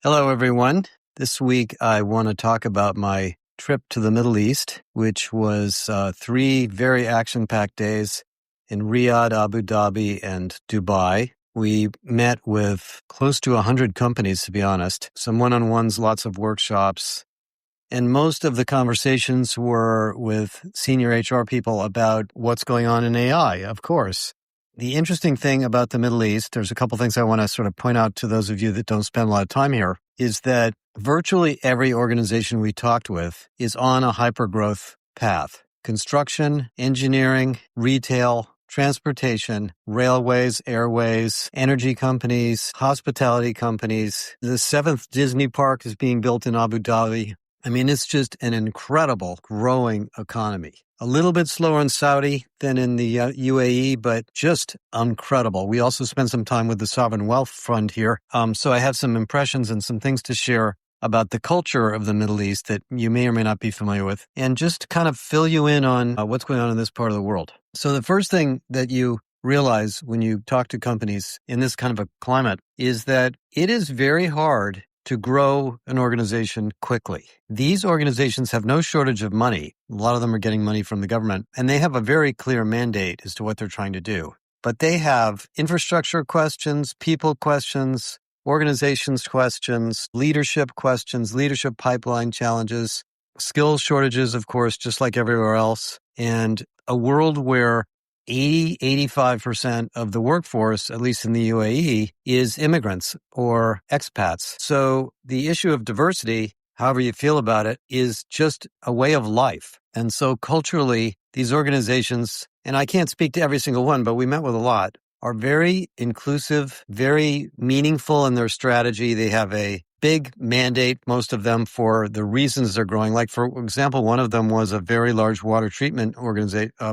Hello, everyone. This week, I want to talk about my trip to the Middle East, which was 3 very action-packed days in Riyadh, Abu Dhabi, and Dubai. We met with close to 100 companies, to be honest, some one-on-ones, lots of workshops, and most of the conversations were with senior HR people about what's going on in AI, of course. The interesting thing about the Middle East, there's a couple things I want to sort of point out to those of you that don't spend a lot of time here, is that virtually every organization we talked with is on a hypergrowth path. Construction, engineering, retail, transportation, railways, airways, energy companies, hospitality companies. The 7th Disney park is being built in Abu Dhabi. I mean, it's just an incredible growing economy. A little bit slower in Saudi than in the UAE, but just incredible. We also spent some time with the Sovereign Wealth Fund here. So I have some impressions and some things to share about the culture of the Middle East that you may or may not be familiar with, and just kind of fill you in on what's going on in this part of the world. So the first thing that you realize when you talk to companies in this kind of a climate is that it is very hard to grow an organization quickly. These organizations have no shortage of money. A lot of them are getting money from the government, and they have a very clear mandate as to what they're trying to do. But they have infrastructure questions, people questions, organizations questions, leadership pipeline challenges, skills shortages, of course, just like everywhere else, and a world where 85% of the workforce, at least in the UAE, is immigrants or expats. So the issue of diversity, however you feel about it, is just a way of life. And so culturally, these organizations, and I can't speak to every single one, but we met with a lot, are very inclusive, very meaningful in their strategy. They have a big mandate, most of them, for the reasons they're growing. Like, for example, one of them was a very large water treatment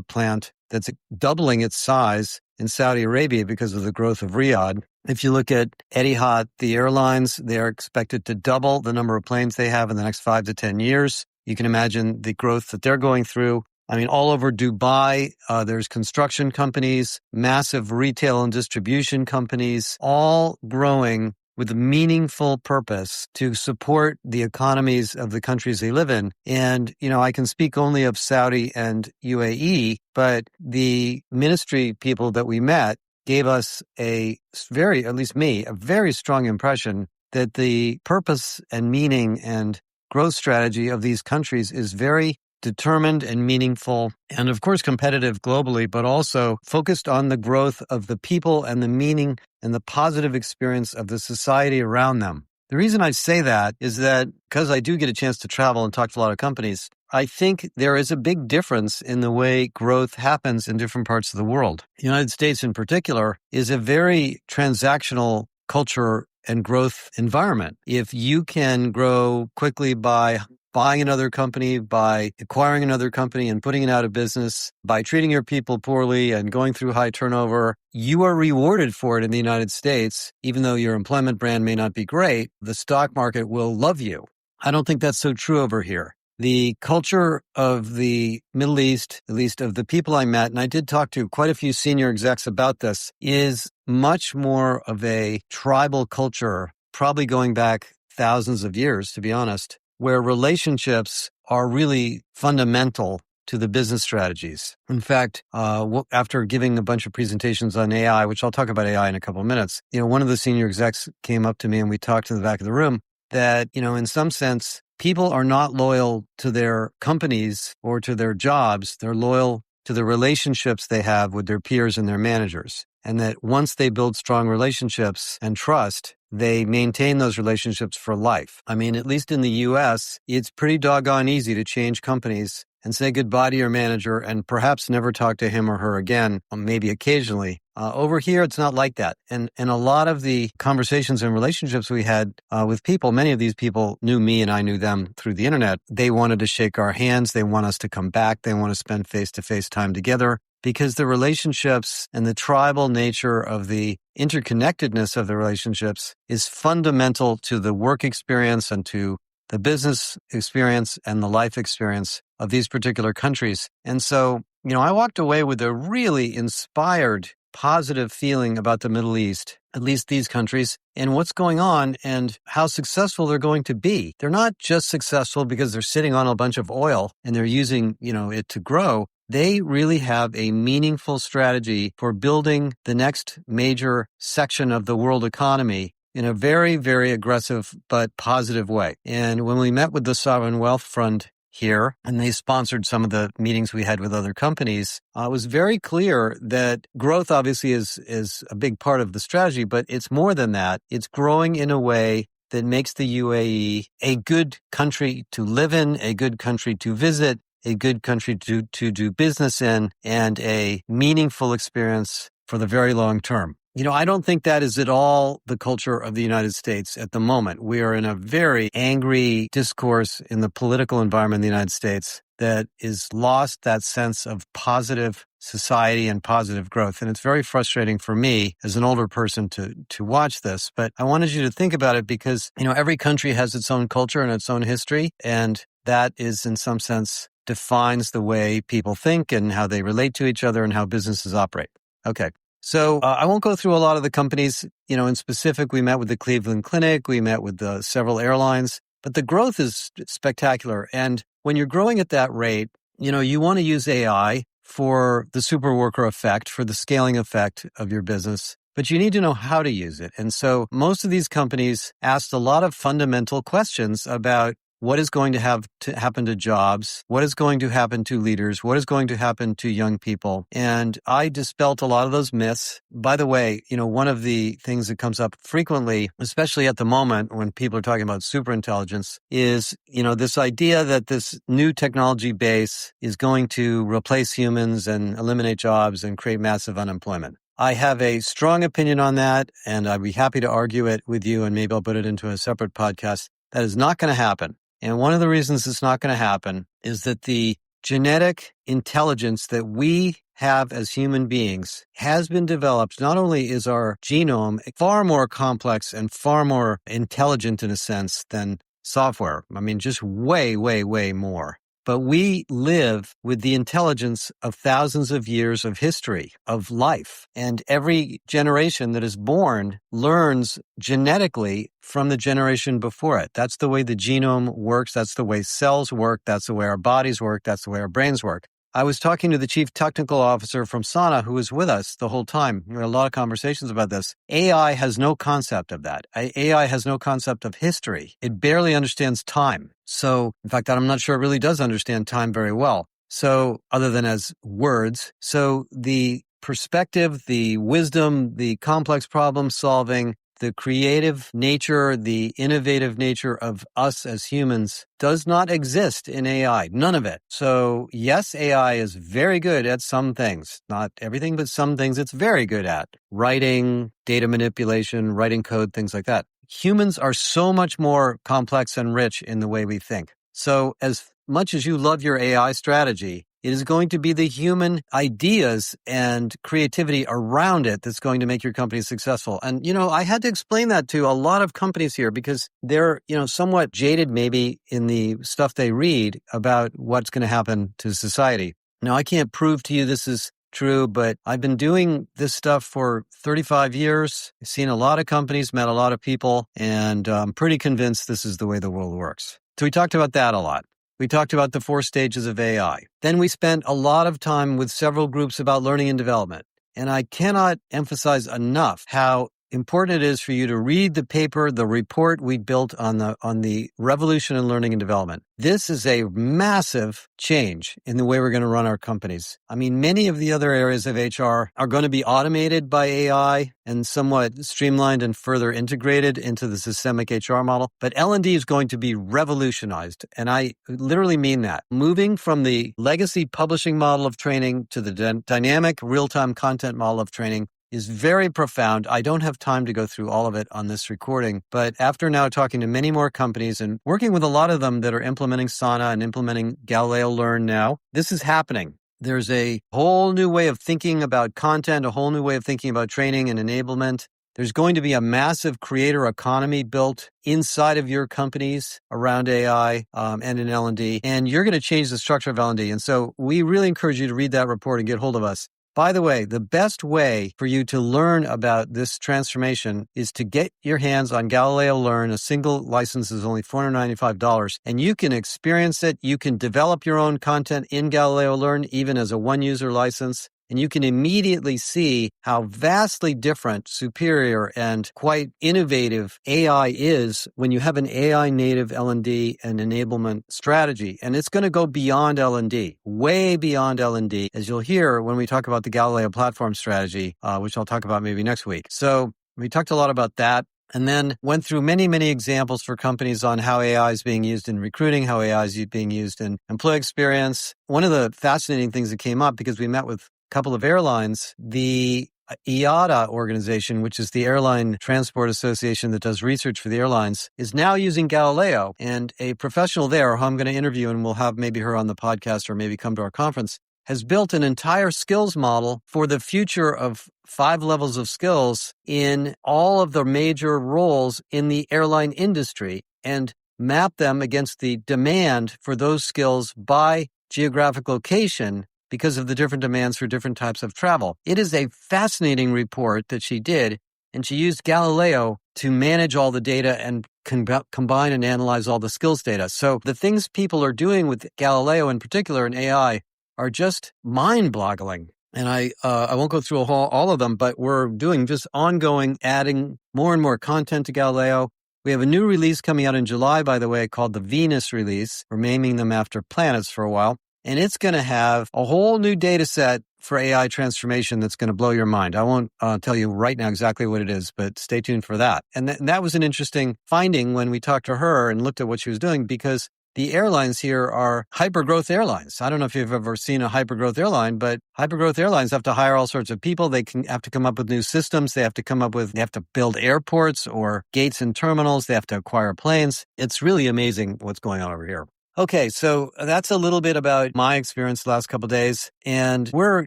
plant that's doubling its size in Saudi Arabia because of the growth of Riyadh. If you look at Etihad, the airlines, they're expected to double the number of planes they have in the next 5 to 10 years. You can imagine the growth that they're going through. I mean, all over Dubai, there's construction companies, massive retail and distribution companies, all growing with a meaningful purpose to support the economies of the countries they live in. And, I can speak only of Saudi and UAE, but the ministry people that we met gave us at least me, a very strong impression that the purpose and meaning and growth strategy of these countries is very determined and meaningful, and of course competitive globally, but also focused on the growth of the people and the meaning and the positive experience of the society around them. The reason I say that is that because I do get a chance to travel and talk to a lot of companies, I think there is a big difference in the way growth happens in different parts of the world. The United States in particular is a very transactional culture and growth environment. If you can grow quickly by buying another company, by acquiring another company and putting it out of business, by treating your people poorly and going through high turnover, you are rewarded for it in the United States. Even though your employment brand may not be great, the stock market will love you. I don't think that's so true over here. The culture of the Middle East, at least of the people I met, and I did talk to quite a few senior execs about this, is much more of a tribal culture, probably going back thousands of years, to be honest, where relationships are really fundamental to the business strategies. In fact, after giving a bunch of presentations on AI, which I'll talk about AI in a couple of minutes, one of the senior execs came up to me and we talked in the back of the room that, in some sense, people are not loyal to their companies or to their jobs. They're loyal to the relationships they have with their peers and their managers. And that once they build strong relationships and trust, they maintain those relationships for life. I mean, at least in the US, it's pretty doggone easy to change companies and say goodbye to your manager and perhaps never talk to him or her again, or maybe occasionally. Over here, it's not like that. And a lot of the conversations and relationships we had with people, many of these people knew me and I knew them through the internet. They wanted to shake our hands. They want us to come back. They want to spend face-to-face time together because the relationships and the tribal nature of the interconnectedness of the relationships is fundamental to the work experience and to the business experience and the life experience of these particular countries. And so, I walked away with a really inspired, positive feeling about the Middle East. at least these countries, and what's going on and how successful they're going to be. They're not just successful because they're sitting on a bunch of oil and they're using, it to grow. They really have a meaningful strategy for building the next major section of the world economy in a very, very aggressive but positive way. And when we met with the Sovereign Wealth Fund here, and they sponsored some of the meetings we had with other companies, it was very clear that growth obviously is a big part of the strategy, but it's more than that. It's growing in a way that makes the UAE a good country to live in, a good country to visit, a good country to do business in, and a meaningful experience for the very long term. I don't think that is at all the culture of the United States at the moment. We are in a very angry discourse in the political environment in the United States that is lost that sense of positive society and positive growth. And it's very frustrating for me as an older person to watch this. But I wanted you to think about it because, every country has its own culture and its own history. And that is, in some sense, defines the way people think and how they relate to each other and how businesses operate. Okay. So I won't go through a lot of the companies, in specific. We met with the Cleveland Clinic. We met with several airlines, but the growth is spectacular. And when you're growing at that rate, you want to use AI for the super worker effect, for the scaling effect of your business, but you need to know how to use it. And so most of these companies asked a lot of fundamental questions about what is going to have to happen to jobs? What is going to happen to leaders? What is going to happen to young people? And I dispelled a lot of those myths. By the way, one of the things that comes up frequently, especially at the moment when people are talking about superintelligence, is, this idea that this new technology base is going to replace humans and eliminate jobs and create massive unemployment. I have a strong opinion on that, and I'd be happy to argue it with you, and maybe I'll put it into a separate podcast. That is not going to happen. And one of the reasons it's not going to happen is that the genetic intelligence that we have as human beings has been developed. Not only is our genome far more complex and far more intelligent in a sense than software. I mean, just way, way, way more. But we live with the intelligence of thousands of years of history, of life. And every generation that is born learns genetically from the generation before it. That's the way the genome works. That's the way cells work. That's the way our bodies work. That's the way our brains work. I was talking to the chief technical officer from Sana, who was with us the whole time. We had a lot of conversations about this. AI has no concept of that. AI has no concept of history. It barely understands time. So, in fact, I'm not sure it really does understand time very well. So, other than as words. So, the perspective, the wisdom, the complex problem solving, the creative nature, the innovative nature of us as humans does not exist in AI. None of it. So yes, AI is very good at some things. Not everything, but some things it's very good at. Writing, data manipulation, writing code, things like that. Humans are so much more complex and rich in the way we think. So as much as you love your AI strategy, it is going to be the human ideas and creativity around it that's going to make your company successful. And, I had to explain that to a lot of companies here because they're, somewhat jaded maybe in the stuff they read about what's going to happen to society. Now, I can't prove to you this is true, but I've been doing this stuff for 35 years. I've seen a lot of companies, met a lot of people, and I'm pretty convinced this is the way the world works. So we talked about that a lot. We talked about the 4 stages of AI. Then we spent a lot of time with several groups about learning and development. And I cannot emphasize enough how important it is for you to read the paper, the report we built on the revolution in learning and development. This is a massive change in the way we're going to run our companies. I mean, many of the other areas of HR are going to be automated by AI and somewhat streamlined and further integrated into the systemic HR model. But L&D is going to be revolutionized. And I literally mean that. Moving from the legacy publishing model of training to the dynamic real-time content model of training is very profound. I don't have time to go through all of it on this recording, but after now talking to many more companies and working with a lot of them that are implementing Sana and implementing Galileo Learn now, this is happening. There's a whole new way of thinking about content, a whole new way of thinking about training and enablement. There's going to be a massive creator economy built inside of your companies around AI and in L&D, and you're going to change the structure of L&D. And so we really encourage you to read that report and get hold of us. By the way, the best way for you to learn about this transformation is to get your hands on Galileo Learn. A single license is only $495, and you can experience it. You can develop your own content in Galileo Learn, even as a one-user license. And you can immediately see how vastly different, superior, and quite innovative AI is when you have an AI native L&D and enablement strategy. And it's going to go beyond L&D, way beyond L&D, as you'll hear when we talk about the Galileo platform strategy, which I'll talk about maybe next week. So we talked a lot about that. And then went through many, many examples for companies on how AI is being used in recruiting, how AI is being used in employee experience. One of the fascinating things that came up, because we met with couple of airlines, the IATA organization, which is the Airline Transport Association that does research for the airlines, is now using Galileo. And a professional there, who I'm going to interview, and we'll have maybe her on the podcast or maybe come to our conference, has built an entire skills model for the future of 5 levels of skills in all of the major roles in the airline industry and map them against the demand for those skills by geographic location, because of the different demands for different types of travel. It is a fascinating report that she did, and she used Galileo to manage all the data and combine and analyze all the skills data. So the things people are doing with Galileo in particular and AI are just mind-boggling. And I won't go through all of them, but we're doing just ongoing, adding more and more content to Galileo. We have a new release coming out in July, by the way, called the Venus release. We're naming them after planets for a while. And it's going to have a whole new data set for AI transformation that's going to blow your mind. I won't tell you right now exactly what it is, but stay tuned for that. And that was an interesting finding when we talked to her and looked at what she was doing, because the airlines here are hypergrowth airlines. I don't know if you've ever seen a hypergrowth airline, but hypergrowth airlines have to hire all sorts of people. They have to come up with new systems. They have to build airports or gates and terminals. They have to acquire planes. It's really amazing what's going on over here. Okay, so that's a little bit about my experience the last couple of days, and we're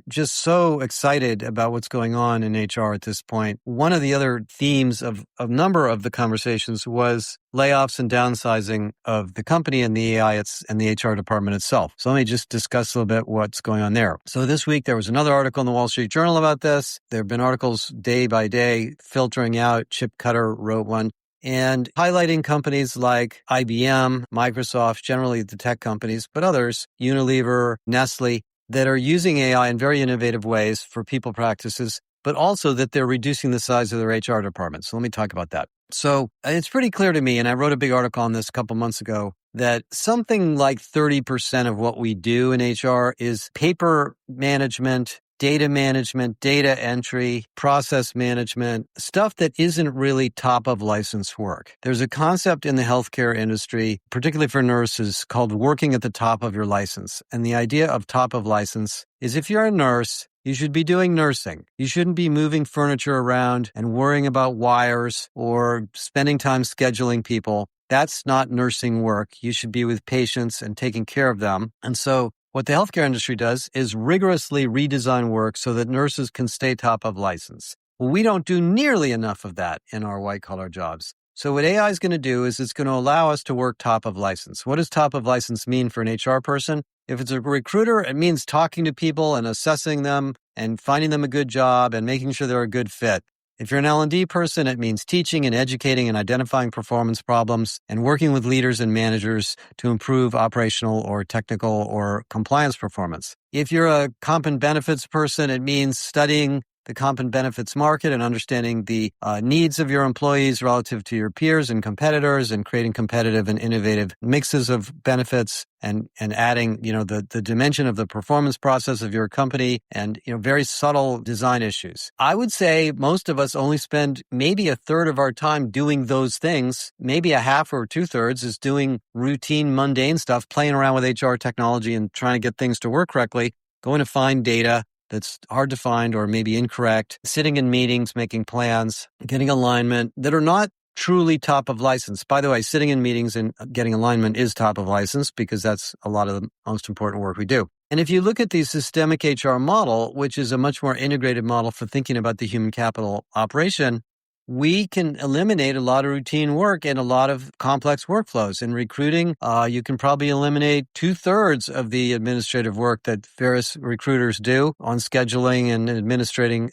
just so excited about what's going on in HR at this point. One of the other themes of a number of the conversations was layoffs and downsizing of the company and the AI and the HR department itself. So let me just discuss a little bit what's going on there. So this week there was another article in the Wall Street Journal about this. There have been articles day by day filtering out. Chip Cutter wrote one, and highlighting companies like IBM, Microsoft, generally the tech companies, but others, Unilever, Nestle, that are using AI in very innovative ways for people practices, but also that they're reducing the size of their HR department. So let me talk about that. So it's pretty clear to me, and I wrote a big article on this a couple months ago, that something like 30% of what we do in HR is paper management, data entry, process management, stuff that isn't really top of license work. There's a concept in the healthcare industry, particularly for nurses, called working at the top of your license. And the idea of top of license is if you're a nurse, you should be doing nursing. You shouldn't be moving furniture around and worrying about wires or spending time scheduling people. That's not nursing work. You should be with patients and taking care of them. And so what the healthcare industry does is rigorously redesign work so that nurses can stay top of license. Well, we don't do nearly enough of that in our white-collar jobs. So what AI is going to do is it's going to allow us to work top of license. What does top of license mean for an HR person? If it's a recruiter, it means talking to people and assessing them and finding them a good job and making sure they're a good fit. If you're an L&D person, it means teaching and educating and identifying performance problems and working with leaders and managers to improve operational or technical or compliance performance. If you're a comp and benefits person, it means studying the comp and benefits market and understanding the needs of your employees relative to your peers and competitors and creating competitive and innovative mixes of benefits and adding, the dimension of the performance process of your company and, very subtle design issues. I would say most of us only spend maybe a third of our time doing those things. Maybe a half or 2/3 is doing routine, mundane stuff, playing around with HR technology and trying to get things to work correctly, going to find data that's hard to find or maybe incorrect, sitting in meetings, making plans, getting alignment that are not truly top of license. By the way, sitting in meetings and getting alignment is top of license because that's a lot of the most important work we do. And if you look at the systemic HR model, which is a much more integrated model for thinking about the human capital operation, we can eliminate a lot of routine work and a lot of complex workflows. In recruiting, you can probably eliminate 2/3 of the administrative work that various recruiters do on scheduling and administering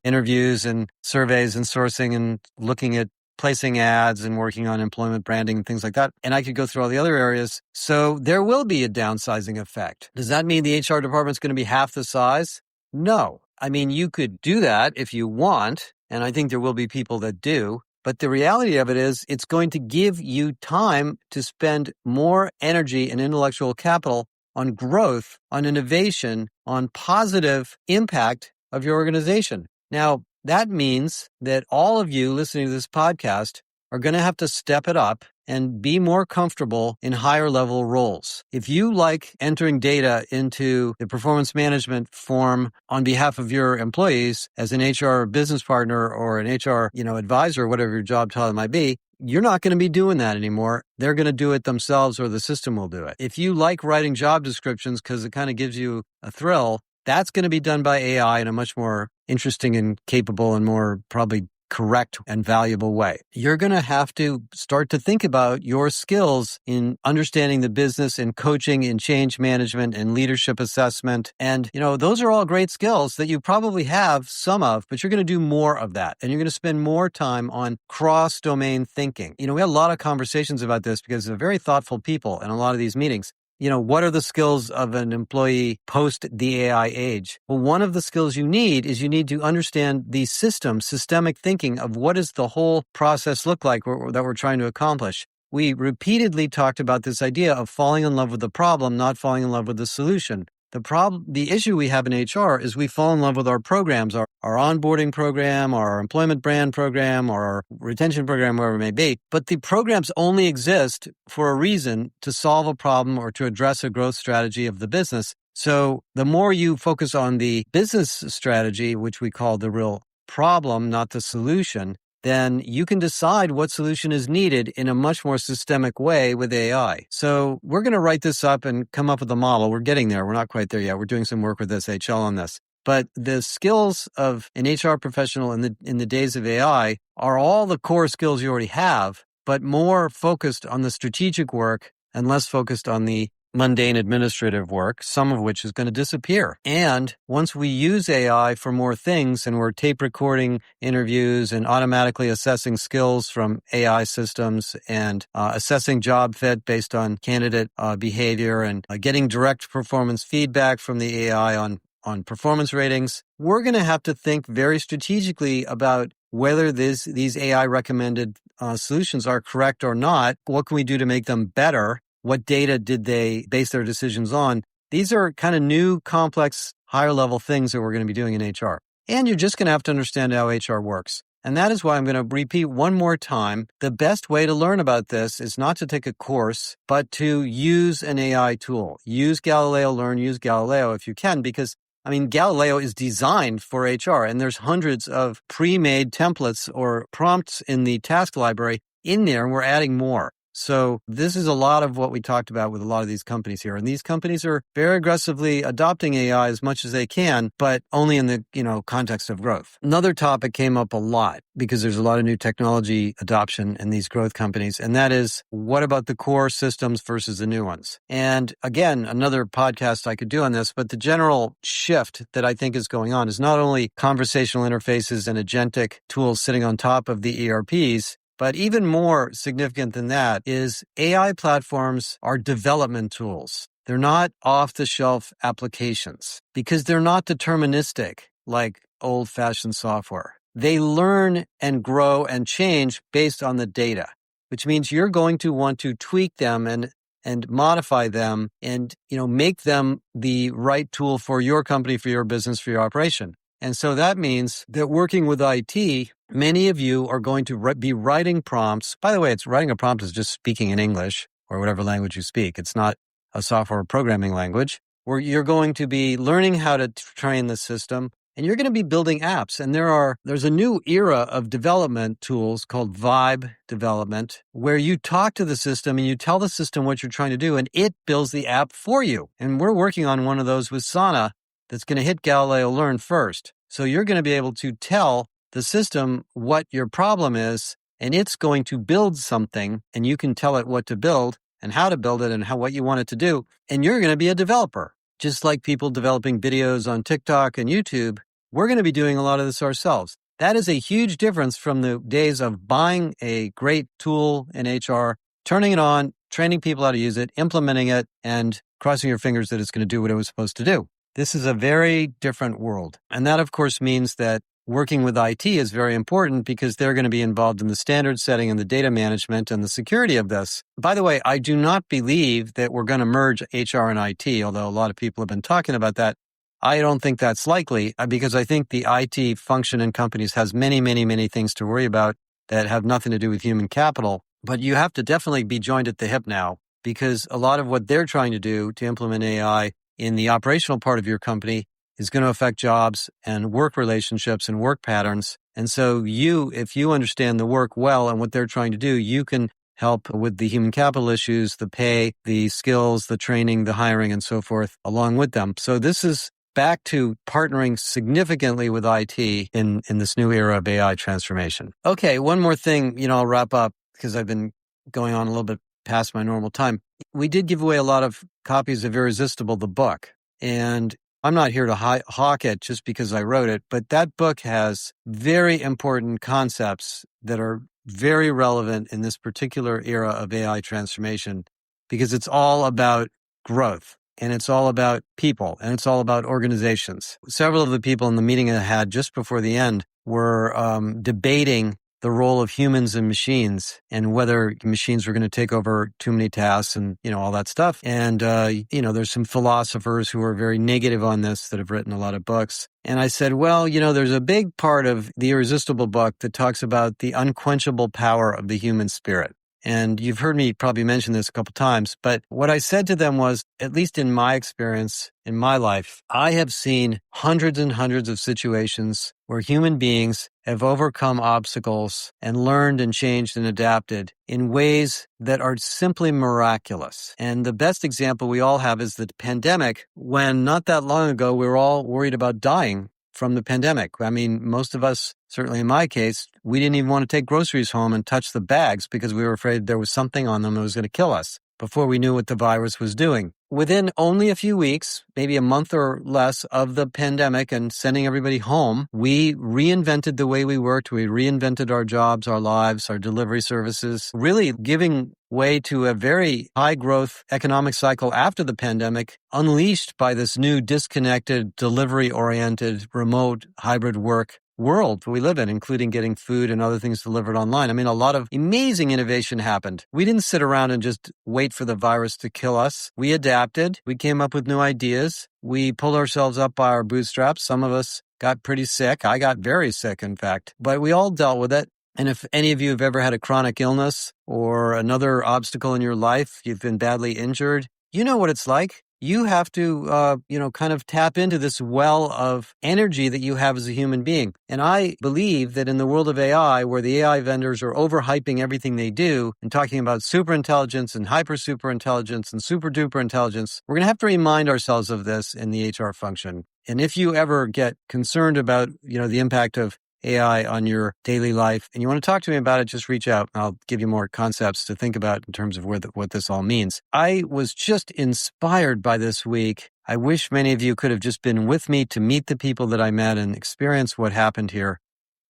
interviews and surveys and sourcing and looking at placing ads and working on employment branding and things like that. And I could go through all the other areas. So there will be a downsizing effect. Does that mean the HR department's going to be half the size? No. I mean, you could do that if you want, and I think there will be people that do. But the reality of it is it's going to give you time to spend more energy and intellectual capital on growth, on innovation, on positive impact of your organization. Now, that means that all of you listening to this podcast are going to have to step it up and be more comfortable in higher level roles. If you like entering data into the performance management form on behalf of your employees as an HR business partner or an HR, advisor, whatever your job title might be, you're not going to be doing that anymore. They're going to do it themselves or the system will do it. If you like writing job descriptions because it kind of gives you a thrill, that's going to be done by AI in a much more interesting and capable and more probably correct and valuable way. You're going to have to start to think about your skills in understanding the business and coaching and change management and leadership assessment. And, those are all great skills that you probably have some of, but you're going to do more of that. And you're going to spend more time on cross-domain thinking. We had a lot of conversations about this because they're very thoughtful people in a lot of these meetings. What are the skills of an employee post the AI age? Well, one of the skills you need to understand the systemic thinking of what does the whole process look like that we're trying to accomplish. We repeatedly talked about this idea of falling in love with the problem, not falling in love with the solution. The issue we have in HR is we fall in love with our programs, our onboarding program, our employment brand program, or our retention program, wherever it may be. But the programs only exist for a reason, to solve a problem or to address a growth strategy of the business. So the more you focus on the business strategy, which we call the real problem, not the solution, then you can decide what solution is needed in a much more systemic way with AI. So we're going to write this up and come up with a model. We're getting there. We're not quite there yet. We're doing some work with SHL on this. But the skills of an HR professional in the days of AI are all the core skills you already have, but more focused on the strategic work and less focused on the mundane administrative work, some of which is going to disappear. And once we use AI for more things and we're tape recording interviews and automatically assessing skills from AI systems and assessing job fit based on candidate behavior and getting direct performance feedback from the AI on performance ratings, we're going to have to think very strategically about whether these AI recommended solutions are correct or not. What can we do to make them better? What data did they base their decisions on? These are kind of new, complex, higher level things that we're going to be doing in HR. And you're just going to have to understand how HR works. And that is why I'm going to repeat one more time. The best way to learn about this is not to take a course, but to use an AI tool. Use Galileo, use Galileo if you can, because Galileo is designed for HR, and there's hundreds of pre-made templates or prompts in the task library in there, and we're adding more. So this is a lot of what we talked about with a lot of these companies here. And these companies are very aggressively adopting AI as much as they can, but only in the, context of growth. Another topic came up a lot because there's a lot of new technology adoption in these growth companies. And that is, what about the core systems versus the new ones? And again, another podcast I could do on this, but the general shift that I think is going on is not only conversational interfaces and agentic tools sitting on top of the ERPs, but even more significant than that is AI platforms are development tools. They're not off-the-shelf applications because they're not deterministic like old-fashioned software. They learn and grow and change based on the data, which means you're going to want to tweak them and modify them and, make them the right tool for your company, for your business, for your operation. And so that means that working with IT, many of you are going to be writing prompts. By the way, writing a prompt is just speaking in English or whatever language you speak. It's not a software programming language where you're going to be learning how to train the system, and you're going to be building apps. And there's a new era of development tools called vibe development, where you talk to the system and you tell the system what you're trying to do, and it builds the app for you. And we're working on one of those with Sana that's going to hit Galileo Learn first. So you're going to be able to tell the system what your problem is, and it's going to build something, and you can tell it what to build and how to build it and what you want it to do. And you're going to be a developer. Just like people developing videos on TikTok and YouTube, we're going to be doing a lot of this ourselves. That is a huge difference from the days of buying a great tool in HR, turning it on, training people how to use it, implementing it, and crossing your fingers that it's going to do what it was supposed to do. This is a very different world. And that, of course, means that working with IT is very important because they're going to be involved in the standard setting and the data management and the security of this. By the way, I do not believe that we're going to merge HR and IT, although a lot of people have been talking about that. I don't think that's likely because I think the IT function in companies has many, many, many things to worry about that have nothing to do with human capital. But you have to definitely be joined at the hip now because a lot of what they're trying to do to implement AI in the operational part of your company is going to affect jobs and work relationships and work patterns. And so if you understand the work well and what they're trying to do, you can help with the human capital issues, the pay, the skills, the training, the hiring, and so forth along with them. So this is back to partnering significantly with IT in this new era of AI transformation. Okay, one more thing, I'll wrap up because I've been going on a little bit past my normal time. We did give away a lot of copies of Irresistible, the book. And I'm not here to hawk it just because I wrote it, but that book has very important concepts that are very relevant in this particular era of AI transformation because it's all about growth and it's all about people and it's all about organizations. Several of the people in the meeting I had just before the end were debating the role of humans and machines and whether machines were going to take over too many tasks and, all that stuff. And, there's some philosophers who are very negative on this that have written a lot of books. And I said, well, there's a big part of the Irresistible book that talks about the unquenchable power of the human spirit. And you've heard me probably mention this a couple times, but what I said to them was, at least in my experience, in my life, I have seen hundreds and hundreds of situations where human beings have overcome obstacles and learned and changed and adapted in ways that are simply miraculous. And the best example we all have is the pandemic, when not that long ago, we were all worried about dying from the pandemic. I mean, most of us, certainly in my case, we didn't even want to take groceries home and touch the bags because we were afraid there was something on them that was going to kill us before we knew what the virus was doing. Within only a few weeks, maybe a month or less of the pandemic and sending everybody home, we reinvented the way we worked. We reinvented our jobs, our lives, our delivery services, really giving way to a very high growth economic cycle after the pandemic, unleashed by this new disconnected, delivery oriented, remote hybrid work world we live in, including getting food and other things delivered online. I mean, a lot of amazing innovation happened. We didn't sit around and just wait for the virus to kill us. We adapted. We came up with new ideas. We pulled ourselves up by our bootstraps. Some of us got pretty sick. I got very sick, in fact, but we all dealt with it. And if any of you have ever had a chronic illness or another obstacle in your life, you've been badly injured, you know what it's like. You have to, kind of tap into this well of energy that you have as a human being. And I believe that in the world of AI, where the AI vendors are overhyping everything they do and talking about superintelligence and hyper superintelligence and super duper intelligence, we're going to have to remind ourselves of this in the HR function. And if you ever get concerned about, the impact of AI on your daily life, and you want to talk to me about it, just reach out and I'll give you more concepts to think about in terms of what this all means. I was just inspired by this week. I wish many of you could have just been with me to meet the people that I met and experience what happened here.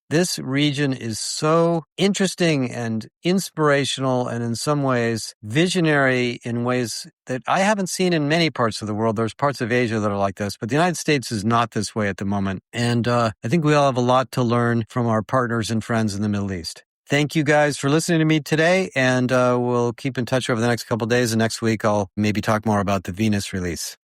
This region is so interesting and inspirational and in some ways visionary in ways that I haven't seen in many parts of the world. There's parts of Asia that are like this, but the United States is not this way at the moment. And I think we all have a lot to learn from our partners and friends in the Middle East. Thank you guys for listening to me today, and we'll keep in touch over the next couple of days. And next week, I'll maybe talk more about the Venus release.